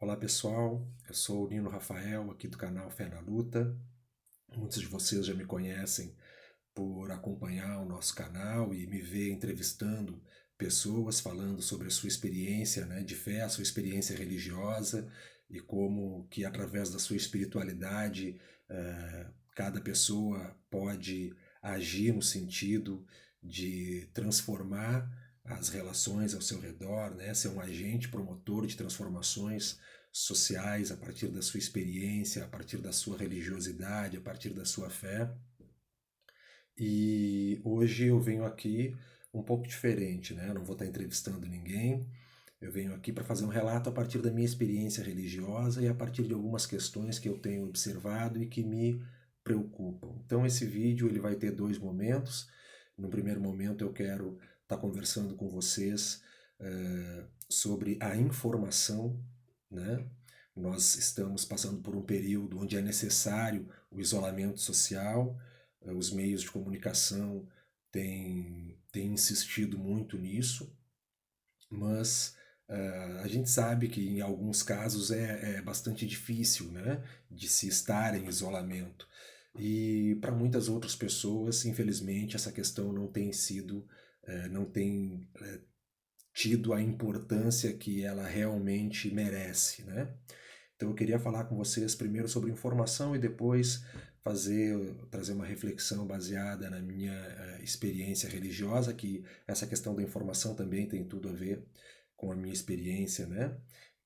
Olá pessoal, eu sou o Nino Rafael, aqui do canal Fé na Luta. Muitos de vocês já me conhecem por acompanhar o nosso canal e me ver entrevistando pessoas falando sobre a sua experiência, né, de fé, a sua experiência religiosa e como que através da sua espiritualidade cada pessoa pode agir no sentido de transformar as relações ao seu redor, né, ser um agente promotor de transformações sociais a partir da sua experiência, a partir da sua religiosidade, a partir da sua fé. E hoje eu venho aqui um pouco diferente, né? Eu não vou estar entrevistando ninguém. Eu venho aqui para fazer um relato a partir da minha experiência religiosa e a partir de algumas questões que eu tenho observado e que me preocupam. Então esse vídeo ele vai ter dois momentos. No primeiro momento eu quero estar conversando com vocês sobre a informação, né? Nós estamos passando por um período onde é necessário o isolamento social. Os meios de comunicação têm insistido muito nisso, mas a gente sabe que em alguns casos é bastante difícil, né, de se estar em isolamento. E para muitas outras pessoas, infelizmente, essa questão não tem sido, não tem tido a importância que ela realmente merece, né? Então eu queria falar com vocês primeiro sobre informação e depois trazer uma reflexão baseada na minha experiência religiosa, que essa questão da informação também tem tudo a ver com a minha experiência, né?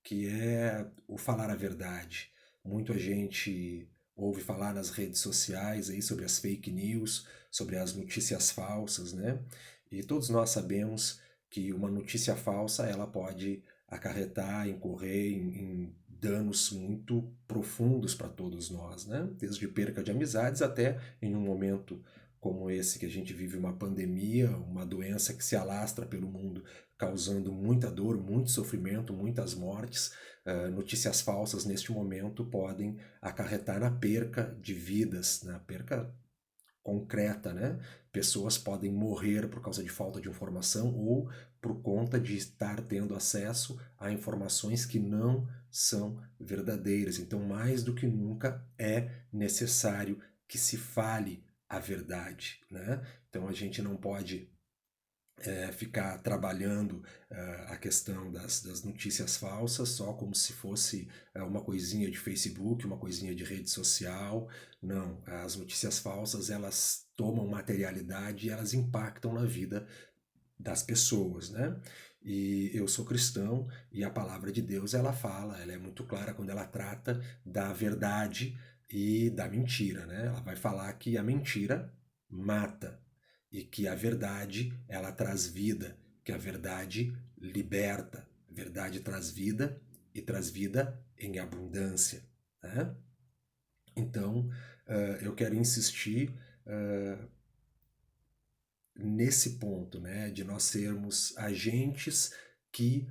Que é o falar a verdade. Muita gente ouve falar nas redes sociais aí sobre as fake news, sobre as notícias falsas, né? E todos nós sabemos que uma notícia falsa ela pode acarretar, incorrer em danos muito profundos para todos nós, né? Desde perca de amizades até em um momento como esse que a gente vive uma pandemia, uma doença que se alastra pelo mundo, causando muita dor, muito sofrimento, muitas mortes. Notícias falsas neste momento podem acarretar na perca de vidas, na perca concreta, né? Pessoas podem morrer por causa de falta de informação ou por conta de estar tendo acesso a informações que não são verdadeiras. Então, mais do que nunca é necessário que se fale a verdade, né? Então, a gente não pode ficar trabalhando a questão das notícias falsas só como se fosse uma coisinha de Facebook, uma coisinha de rede social. Não, as notícias falsas elas tomam materialidade e elas impactam na vida das pessoas, né? E eu sou cristão e a palavra de Deus ela fala, ela é muito clara quando ela trata da verdade e da mentira, né? Ela vai falar que a mentira mata e que a verdade ela traz vida, que a verdade liberta, a verdade traz vida e traz vida em abundância, né? Então, eu quero insistir nesse ponto, né, de nós sermos agentes que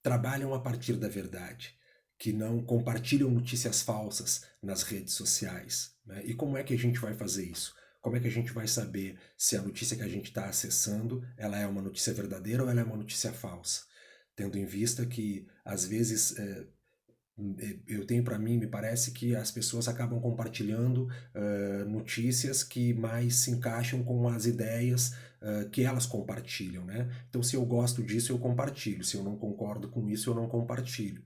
trabalham a partir da verdade, que não compartilham notícias falsas nas redes sociais. Né? E como é que a gente vai fazer isso? Como é que a gente vai saber se a notícia que a gente está acessando ela é uma notícia verdadeira ou ela é uma notícia falsa? Tendo em vista que, às vezes, eu tenho para mim, me parece que as pessoas acabam compartilhando notícias que mais se encaixam com as ideias que elas compartilham, né? Então, se eu gosto disso, eu compartilho. Se eu não concordo com isso, eu não compartilho.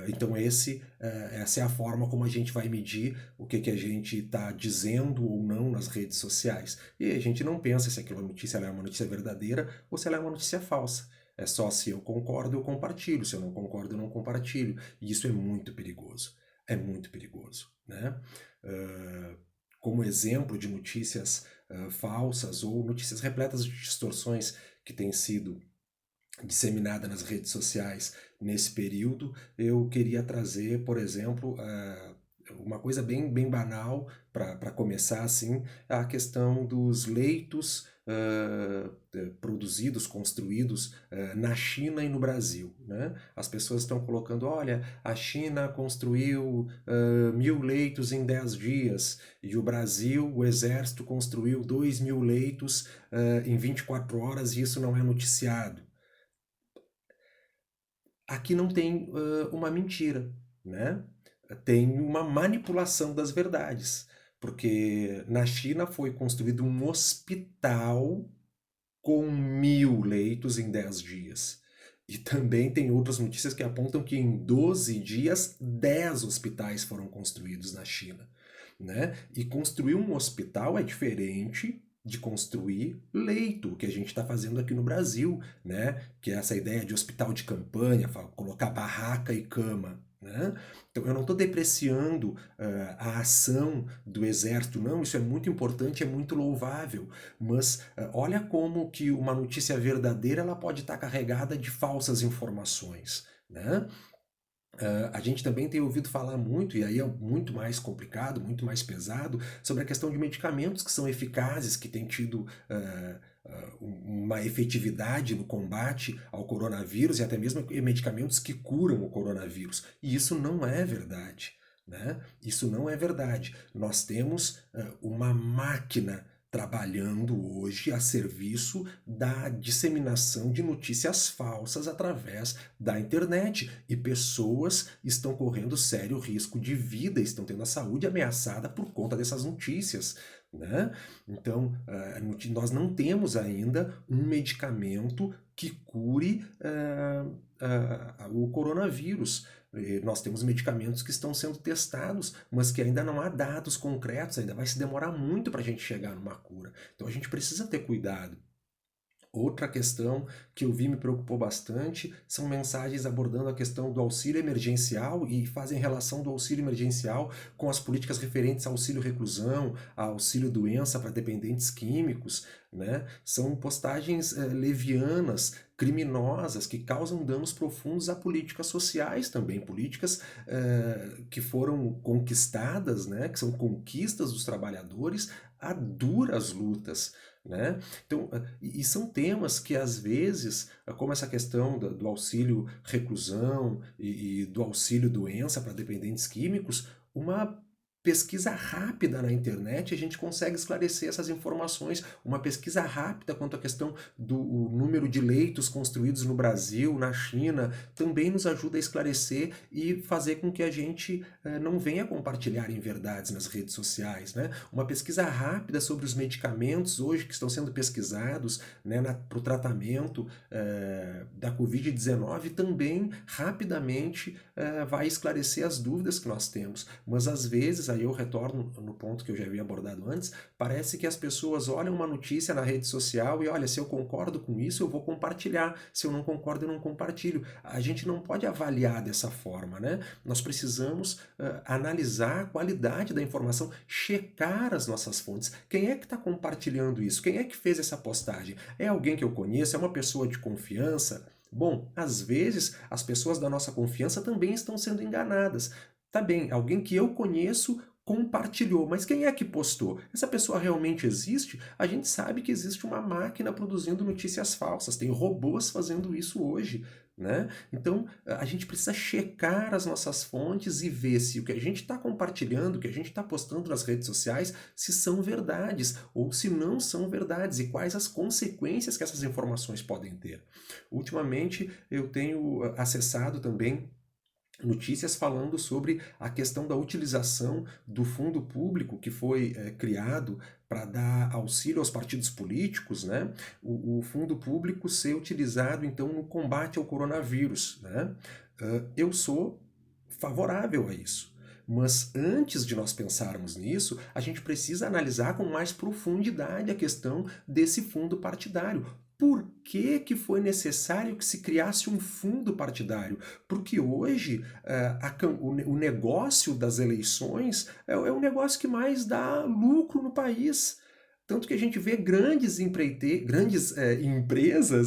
Então, essa é a forma como a gente vai medir o que a gente está dizendo ou não nas redes sociais. E a gente não pensa se aquela notícia é uma notícia verdadeira ou se ela é uma notícia falsa. É só se eu concordo, eu compartilho. Se eu não concordo, eu não compartilho. E isso é muito perigoso. É muito perigoso, né? Como exemplo de notícias falsas ou notícias repletas de distorções que têm sido disseminada nas redes sociais nesse período, eu queria trazer, por exemplo, uma coisa bem banal para começar assim, a questão dos leitos produzidos, construídos na China e no Brasil. Né? As pessoas estão colocando, olha, a China construiu 1.000 leitos em 10 dias e o Brasil, o exército construiu 2.000 leitos em 24 horas e isso não é noticiado. aqui não tem uma mentira, né? Tem uma manipulação das verdades, porque na China foi construído um hospital com 1.000 leitos em 10 dias. E também tem outras notícias que apontam que em 12 dias, 10 hospitais foram construídos na China, né? E construir um hospital é diferente de construir leito, que a gente está fazendo aqui no Brasil, né? Que é essa ideia de hospital de campanha, colocar barraca e cama, né? Então eu não estou depreciando a ação do exército, não, isso é muito importante, é muito louvável, mas olha como que uma notícia verdadeira ela pode estar carregada de falsas informações, né? A gente também tem ouvido falar muito, e aí é muito mais complicado, muito mais pesado, sobre a questão de medicamentos que são eficazes, que têm tido uma efetividade no combate ao coronavírus e até mesmo medicamentos que curam o coronavírus. E isso não é verdade, né? Isso não é verdade. Nós temos uma máquina trabalhando hoje a serviço da disseminação de notícias falsas através da internet. E pessoas estão correndo sério risco de vida, estão tendo a saúde ameaçada por conta dessas notícias, né? Então, nós não temos ainda um medicamento que cure o coronavírus. Nós temos medicamentos que estão sendo testados, mas que ainda não há dados concretos, ainda vai se demorar muito para a gente chegar numa cura. Então a gente precisa ter cuidado. Outra questão que eu vi me preocupou bastante são mensagens abordando a questão do auxílio emergencial e fazem relação do auxílio emergencial com as políticas referentes ao auxílio reclusão, ao auxílio doença para dependentes químicos, né? São postagens levianas, criminosas, que causam danos profundos a políticas sociais também, políticas que foram conquistadas, né? Que são conquistas dos trabalhadores a duras lutas, né? Então, e são temas que às vezes, como essa questão do auxílio reclusão e do auxílio doença para dependentes químicos, uma pesquisa rápida na internet a gente consegue esclarecer essas informações. Uma pesquisa rápida quanto à questão do número de leitos construídos no Brasil, na China, também nos ajuda a esclarecer e fazer com que a gente não venha compartilhar inverdades nas redes sociais, né? Uma pesquisa rápida sobre os medicamentos hoje que estão sendo pesquisados, né, para o tratamento da Covid-19 também rapidamente vai esclarecer as dúvidas que nós temos. Mas às vezes, aí eu retorno no ponto que eu já havia abordado antes, parece que as pessoas olham uma notícia na rede social e olha, se eu concordo com isso, eu vou compartilhar, se eu não concordo, eu não compartilho. A gente não pode avaliar dessa forma, né? Nós precisamos analisar a qualidade da informação, checar as nossas fontes. Quem é que está compartilhando isso? Quem é que fez essa postagem? É alguém que eu conheço? É uma pessoa de confiança? Bom, às vezes as pessoas da nossa confiança também estão sendo enganadas. Tá bem, alguém que eu conheço compartilhou, mas quem é que postou? Essa pessoa realmente existe? A gente sabe que existe uma máquina produzindo notícias falsas, tem robôs fazendo isso hoje, né? Então a gente precisa checar as nossas fontes e ver se o que a gente está compartilhando, o que a gente está postando nas redes sociais, se são verdades ou se não são verdades e quais as consequências que essas informações podem ter. Ultimamente eu tenho acessado também notícias falando sobre a questão da utilização do fundo público que foi criado para dar auxílio aos partidos políticos, né? O fundo público ser utilizado então no combate ao coronavírus, né? Eu sou favorável a isso. Mas antes de nós pensarmos nisso, a gente precisa analisar com mais profundidade a questão desse fundo partidário. Por que, que foi necessário que se criasse um fundo partidário? Porque hoje o negócio das eleições é o negócio que mais dá lucro no país. Tanto que a gente vê grandes empresas,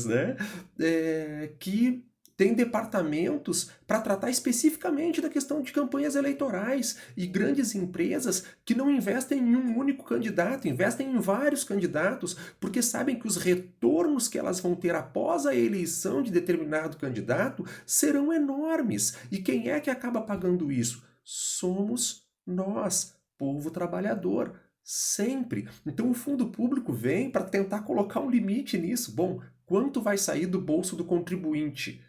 né, que têm departamentos para tratar especificamente da questão de campanhas eleitorais e grandes empresas que não investem em um único candidato, investem em vários candidatos, porque sabem que os retornos que elas vão ter após a eleição de determinado candidato serão enormes. E quem é que acaba pagando isso? Somos nós, povo trabalhador. Sempre. Então o fundo público vem para tentar colocar um limite nisso. Bom, quanto vai sair do bolso do contribuinte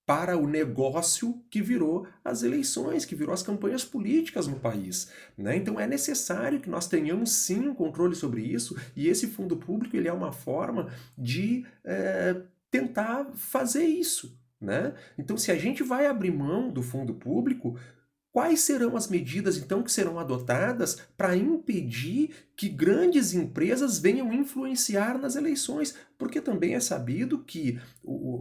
para o negócio que virou as eleições, que virou as campanhas políticas no país, né? Então é necessário que nós tenhamos sim um controle sobre isso, e esse fundo público ele é uma forma de tentar fazer isso, né? Então se a gente vai abrir mão do fundo público, quais serão as medidas, então, que serão adotadas para impedir que grandes empresas venham influenciar nas eleições? Porque também é sabido que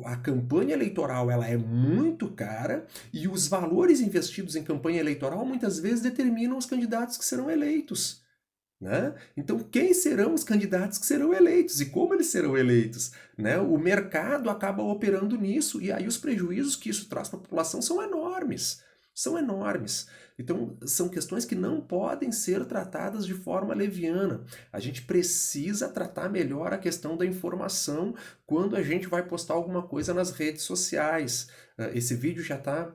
a campanha eleitoral ela é muito cara e os valores investidos em campanha eleitoral muitas vezes determinam os candidatos que serão eleitos. Né? Então, quem serão os candidatos que serão eleitos e como eles serão eleitos? Né? O mercado acaba operando nisso e aí os prejuízos que isso traz para a população são enormes. São enormes. Então, são questões que não podem ser tratadas de forma leviana. A gente precisa tratar melhor a questão da informação quando a gente vai postar alguma coisa nas redes sociais. Esse vídeo já está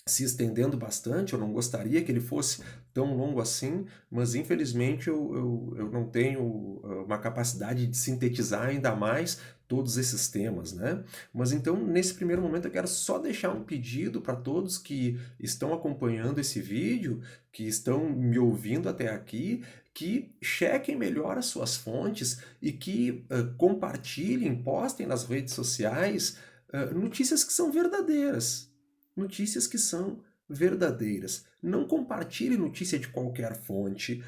se estendendo bastante, eu não gostaria que ele fosse tão longo assim, mas infelizmente eu não tenho uma capacidade de sintetizar ainda mais todos esses temas, né? Mas então, nesse primeiro momento, eu quero só deixar um pedido para todos que estão acompanhando esse vídeo, que estão me ouvindo até aqui, que chequem melhor as suas fontes e que compartilhem, postem nas redes sociais notícias que são verdadeiras. Notícias que são verdadeiras. Não compartilhe notícia de qualquer fonte,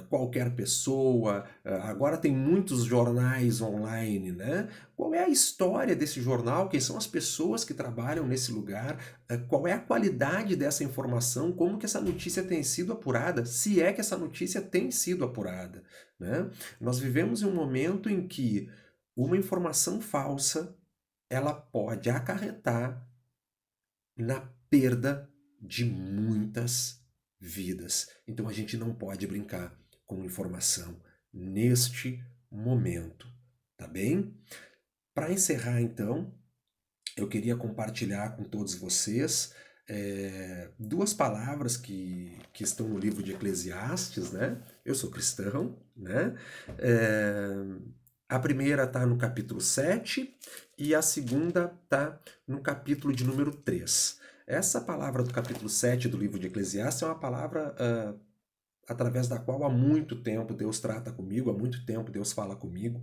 qualquer pessoa. Agora tem muitos jornais online, né? Qual é a história desse jornal? Quem são as pessoas que trabalham nesse lugar? Qual é a qualidade dessa informação? Como que essa notícia tem sido apurada? Se é que essa notícia tem sido apurada, né? Nós vivemos em um momento em que uma informação falsa ela pode acarretar na perda de muitas vidas. Então a gente não pode brincar com informação neste momento, tá bem? Para encerrar então, eu queria compartilhar com todos vocês duas palavras que estão no livro de Eclesiastes, né? Eu sou cristão, né? A primeira está no capítulo 7 e a segunda está no capítulo de número 3. Essa palavra do capítulo 7 do livro de Eclesiastes é uma palavra através da qual há muito tempo Deus trata comigo, há muito tempo Deus fala comigo.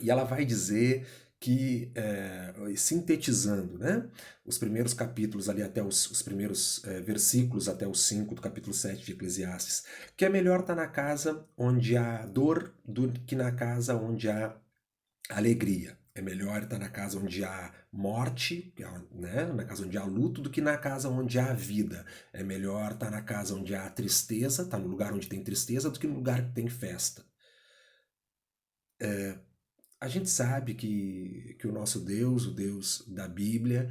E ela vai dizer que, sintetizando, né, os primeiros capítulos ali até os primeiros versículos até os 5 do capítulo 7 de Eclesiastes, que é melhor estar na casa onde há dor do que na casa onde há alegria. É melhor estar na casa onde há morte, né, na casa onde há luto, do que na casa onde há vida. É melhor estar na casa onde há tristeza, estar no lugar onde tem tristeza, do que no lugar que tem festa. A gente sabe que o nosso Deus, o Deus da Bíblia,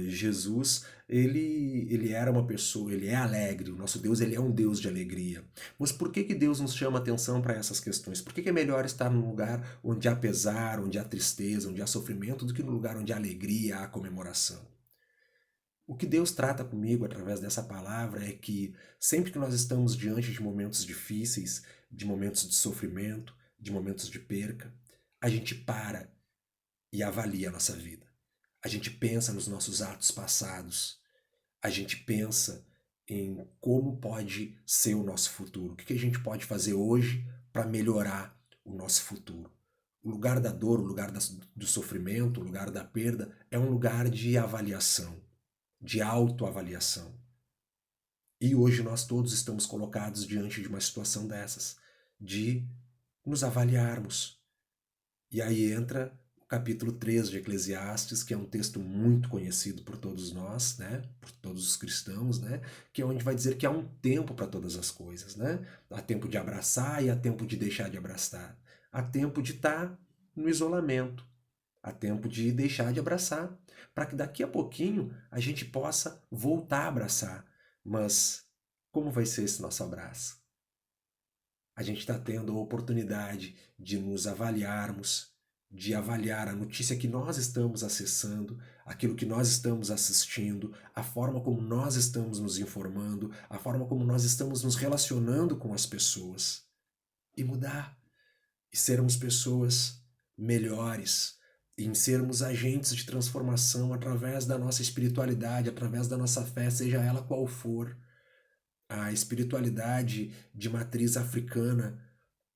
Jesus, ele era uma pessoa, ele é alegre, o nosso Deus ele é um Deus de alegria. Mas por que Deus nos chama atenção para essas questões? Por que é melhor estar num lugar onde há pesar, onde há tristeza, onde há sofrimento, do que no lugar onde há alegria, há comemoração? O que Deus trata comigo através dessa palavra é que sempre que nós estamos diante de momentos difíceis, de momentos de sofrimento, de momentos de perca, a gente para e avalia a nossa vida. A gente pensa nos nossos atos passados. A gente pensa em como pode ser o nosso futuro. O que a gente pode fazer hoje para melhorar o nosso futuro. O lugar da dor, o lugar do sofrimento, o lugar da perda é um lugar de avaliação, de autoavaliação. E hoje nós todos estamos colocados diante de uma situação dessas, de nos avaliarmos. E aí entra o capítulo 3 de Eclesiastes, que é um texto muito conhecido por todos nós, né? Por todos os cristãos, né? Que é onde vai dizer que há um tempo para todas as coisas, né? Há tempo de abraçar e há tempo de deixar de abraçar. Há tempo de estar no isolamento. Há tempo de deixar de abraçar, para que daqui a pouquinho a gente possa voltar a abraçar. Mas como vai ser esse nosso abraço? A gente está tendo a oportunidade de nos avaliarmos, de avaliar a notícia que nós estamos acessando, aquilo que nós estamos assistindo, a forma como nós estamos nos informando, a forma como nós estamos nos relacionando com as pessoas. E mudar. E sermos pessoas melhores, em sermos agentes de transformação através da nossa espiritualidade, através da nossa fé, seja ela qual for. A espiritualidade de matriz africana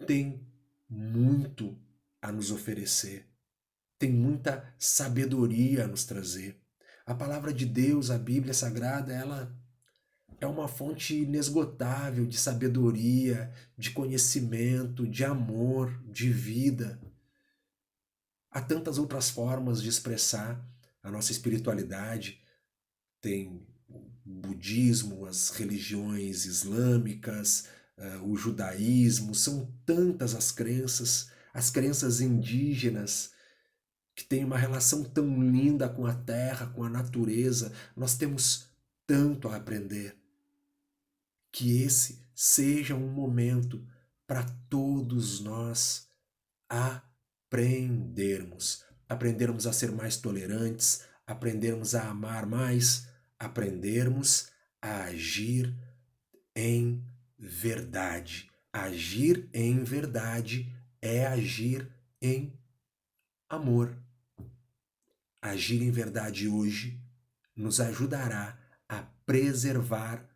tem muito a nos oferecer, tem muita sabedoria a nos trazer. A palavra de Deus, a Bíblia Sagrada, ela é uma fonte inesgotável de sabedoria, de conhecimento, de amor, de vida. Há tantas outras formas de expressar a nossa espiritualidade. Tem o budismo, as religiões islâmicas, o judaísmo, são tantas as crenças indígenas, que têm uma relação tão linda com a terra, com a natureza. Nós temos tanto a aprender. Que esse seja um momento para todos nós aprendermos a ser mais tolerantes, aprendermos a amar mais, aprendermos a agir em verdade. Agir em verdade é agir em amor. Agir em verdade hoje nos ajudará a preservar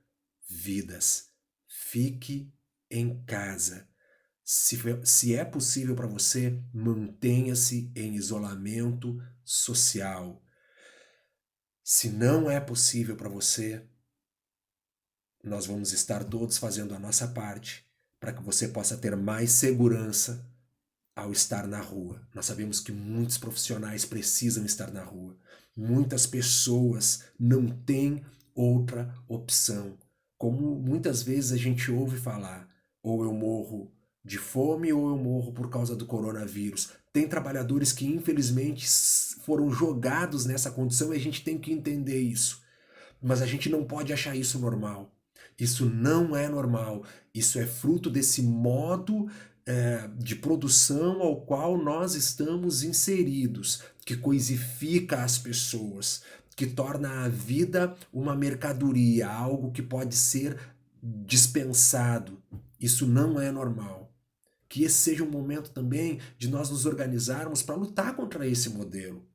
vidas. Fique em casa. Se é possível para você, mantenha-se em isolamento social. Se não é possível para você, nós vamos estar todos fazendo a nossa parte para que você possa ter mais segurança ao estar na rua. Nós sabemos que muitos profissionais precisam estar na rua. Muitas pessoas não têm outra opção. Como muitas vezes a gente ouve falar, ou eu morro de fome ou eu morro por causa do coronavírus. Tem trabalhadores que infelizmente foram jogados nessa condição e a gente tem que entender isso. Mas a gente não pode achar isso normal. Isso não é normal. Isso é fruto desse modo de produção ao qual nós estamos inseridos, que coisifica as pessoas, que torna a vida uma mercadoria, algo que pode ser dispensado. Isso não é normal. Que esse seja um momento também de nós nos organizarmos para lutar contra esse modelo,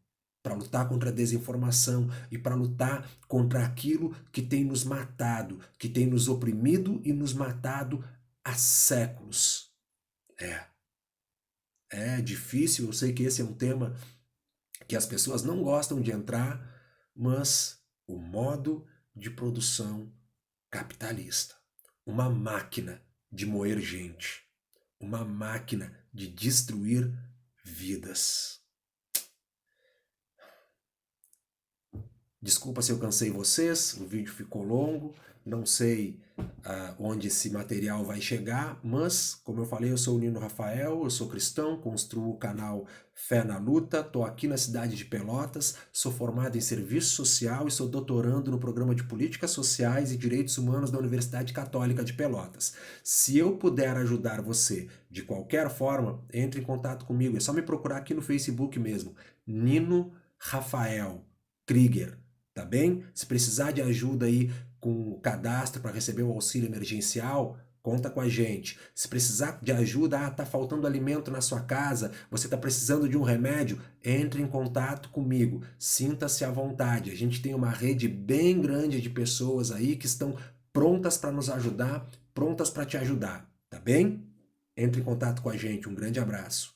para lutar contra a desinformação e para lutar contra aquilo que tem nos matado, que tem nos oprimido e nos matado há séculos. É difícil, eu sei que esse é um tema que as pessoas não gostam de entrar, mas o modo de produção capitalista, uma máquina de moer gente, uma máquina de destruir vidas. Desculpa se eu cansei vocês, o vídeo ficou longo, não sei onde esse material vai chegar, mas, como eu falei, eu sou o Nino Rafael, eu sou cristão, construo o canal Fé na Luta, estou aqui na cidade de Pelotas, sou formado em serviço social e sou doutorando no programa de Políticas Sociais e Direitos Humanos da Universidade Católica de Pelotas. Se eu puder ajudar você de qualquer forma, entre em contato comigo, é só me procurar aqui no Facebook mesmo, Nino Rafael Krieger. Tá bem? Se precisar de ajuda aí com o cadastro para receber o auxílio emergencial, conta com a gente. Se precisar de ajuda, tá faltando alimento na sua casa, você tá precisando de um remédio, entre em contato comigo. Sinta-se à vontade. A gente tem uma rede bem grande de pessoas aí que estão prontas para nos ajudar, prontas para te ajudar, tá bem? Entre em contato com a gente. Um grande abraço.